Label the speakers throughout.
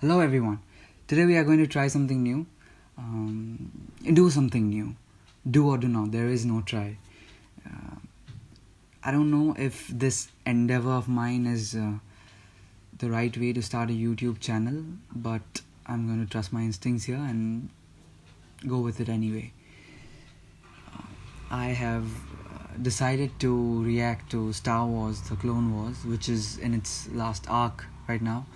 Speaker 1: Hello everyone. Today we are going to try something new. Do something new. Do or do not. There is no try. Uh, I don't know if this endeavor of mine is the right way to start a YouTube channel, but I'm going to trust my instincts here and go with it anyway. I have decided to react to Star Wars: The Clone Wars, which is in its last arc right now.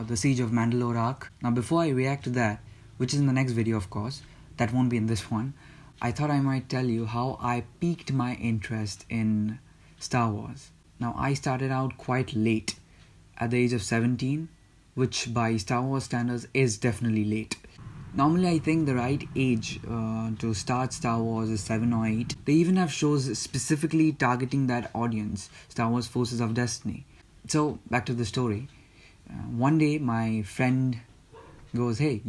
Speaker 1: The Siege of Mandalore arc. Now before I react to that, which is in the next video of course, that won't be in this one, I thought I might tell you how I piqued my interest in Star Wars. Now I started out quite late, at the age of 17, which by Star Wars standards is definitely late. Normally I think the right age to start Star Wars is 7 or 8. They even have shows specifically targeting that audience, Star Wars Forces of Destiny. So back to the story. One day my friend goes, hey,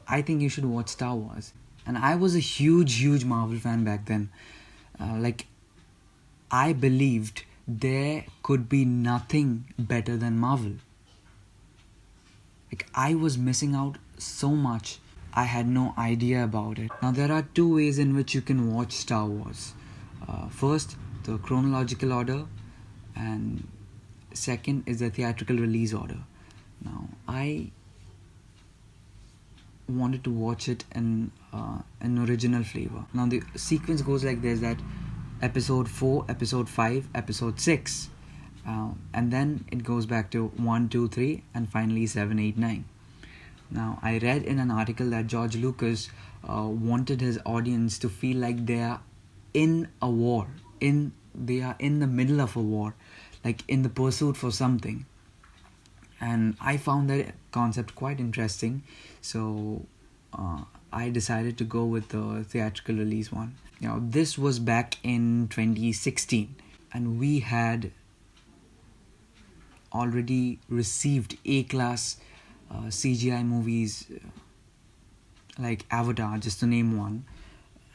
Speaker 1: I think you should watch Star Wars. And I was a huge Marvel fan back then. I believed there could be nothing better than Marvel. I was missing out so much. I had no idea about it. Now there are two ways in which you can watch Star Wars. First, the chronological order, and second is the theatrical release order. Now I wanted to watch it in an original flavor. Now the sequence goes like this: that episode 4, episode 5, episode 6, and then it goes back to 1, 2, 3, and finally 7, 8, 9. Now I read in an article that George Lucas wanted his audience to feel like they are in a war, they are in the middle of a war, like in the pursuit for something. And I found that concept quite interesting, so I decided to go with the theatrical release one. Now this was back in 2016, and we had already received A-class CGI movies like Avatar, just to name one.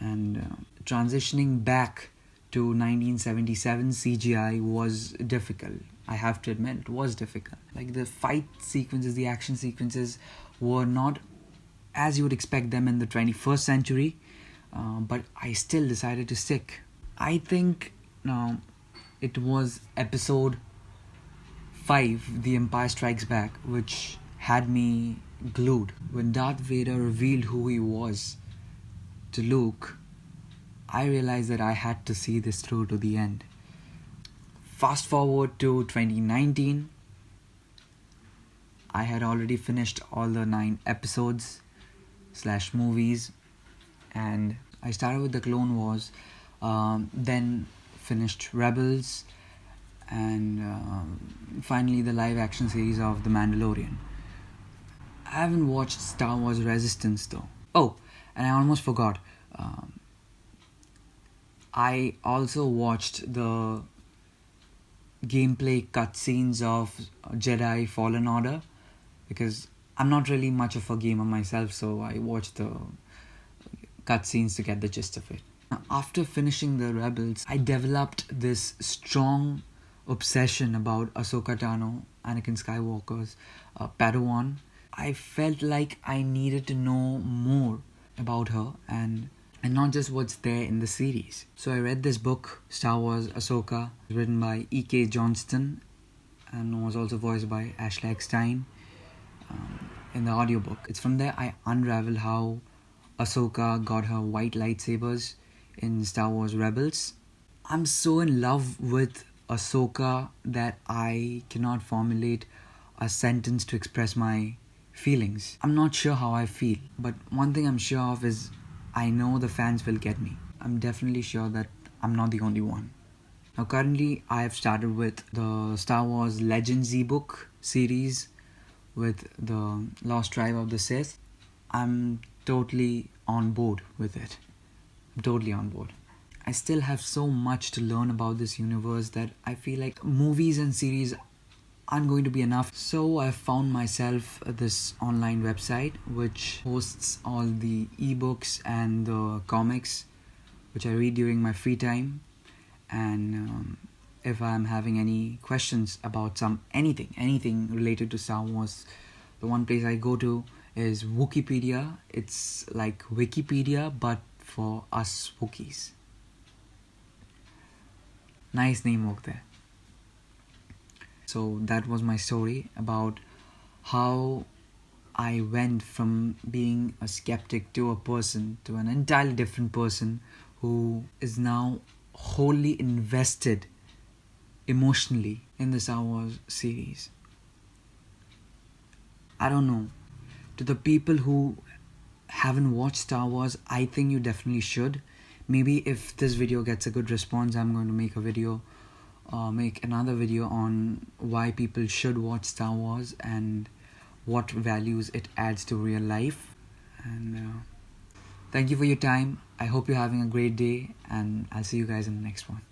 Speaker 1: And transitioning back to 1977 CGI was difficult. I have to admit, it was difficult. Like the fight sequences, the action sequences were not as you would expect them in the 21st century, but I still decided to stick. I think it was episode 5, The Empire Strikes Back, which had me glued. When Darth Vader revealed who he was to Luke, I realized that I had to see this through to the end. Fast forward to 2019, I had already finished all the 9 episodes / movies, and I started with the Clone Wars, then finished Rebels, and finally the live action series of The Mandalorian. I haven't watched Star Wars Resistance though. Oh, and I almost forgot. I also watched the gameplay cutscenes of Jedi Fallen Order, because I'm not really much of a gamer myself, so I watched the cutscenes to get the gist of it. After finishing the Rebels, I developed this strong obsession about Ahsoka Tano, Anakin Skywalker's Padawan. I felt like I needed to know more about her and not just what's there in the series. So I read this book, Star Wars Ahsoka, written by E.K. Johnston, and was also voiced by Ashley Eckstein in the audiobook. It's from there I unraveled how Ahsoka got her white lightsabers in Star Wars Rebels. I'm so in love with Ahsoka that I cannot formulate a sentence to express my feelings. I'm not sure how I feel, but one thing I'm sure of is I know the fans will get me. I'm definitely sure that I'm not the only one. Now currently I have started with the Star Wars Legends ebook series with the Lost Tribe of the Sith. I'm totally on board with it. I'm totally on board. I still have so much to learn about this universe that I feel like movies and series aren't going to be enough. So I found myself this online website which hosts all the ebooks and the comics which I read during my free time. And if I'm having any questions about anything related to Star Wars, The one place I go to is Wikipedia. It's like Wikipedia but for us Wookiees. Nice name out there. So that was my story about how I went from being a skeptic to a person, to an entirely different person who is now wholly invested emotionally in the Star Wars series. I don't know. To the people who haven't watched Star Wars, I think you definitely should. Maybe if this video gets a good response, I'm going to make another video on why people should watch Star Wars and what values it adds to real life. And thank you for your time. I hope you're having a great day, and I'll see you guys in the next one.